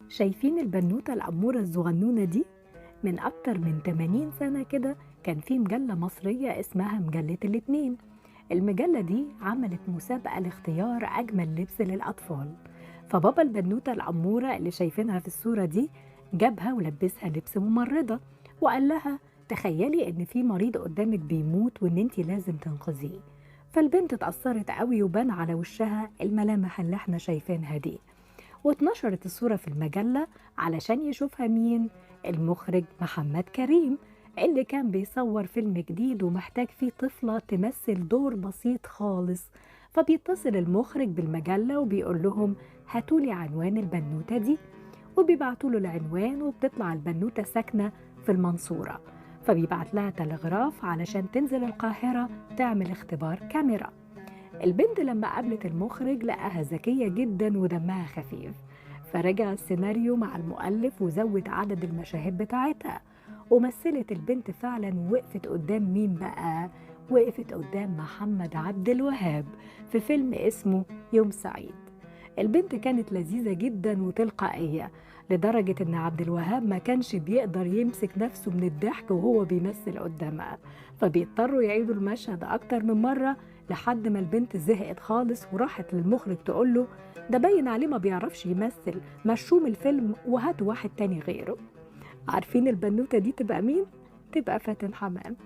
شايفين البنوتة الأمورة الصغنونة دي؟ من أكتر من 80 سنة كده كان في مجلة مصرية اسمها مجلة الاتنين. المجلة دي عملت مسابقة لاختيار أجمل لبس للأطفال، فبابا البنوتة الأمورة اللي شايفينها في الصورة دي جابها ولبسها لبس ممرضة، وقال لها تخيلي إن في مريض قدامك بيموت وإن انتي لازم تنقذيه. فالبنت اتأثرت قوي وبان على وشها الملامح اللي احنا شايفينها دي، واتنشرت الصورة في المجلة علشان يشوفها مين؟ المخرج محمد كريم، اللي كان بيصور فيلم جديد ومحتاج فيه طفلة تمثل دور بسيط خالص. فبيتصل المخرج بالمجلة وبيقول لهم هاتولي عنوان البنوتة دي، وبيبعتوله العنوان وبتطلع البنوتة ساكنة في المنصورة، فبيبعت لها تلغراف علشان تنزل القاهرة تعمل اختبار كاميرا. البنت لما قابلت المخرج لقاها ذكية جدا ودمها خفيف، فرجع السيناريو مع المؤلف وزود عدد المشاهد بتاعتها، ومثلت البنت فعلا ووقفت قدام مين بقى؟ وقفت قدام محمد عبد الوهاب في فيلم اسمه يوم سعيد. البنت كانت لذيذة جدا وتلقائية لدرجة إن عبد الوهاب ما كانش بيقدر يمسك نفسه من الضحك وهو بيمثل قدامها، فبيضطروا يعيدوا المشهد أكتر من مرة لحد ما البنت زهقت خالص وراحت للمخرج تقوله ده باين عليه ما بيعرفش يمثل، مشوه من الفيلم وهاتوا واحد تاني غيره. عارفين البنوتة دي تبقى مين؟ تبقى فاتن حمام.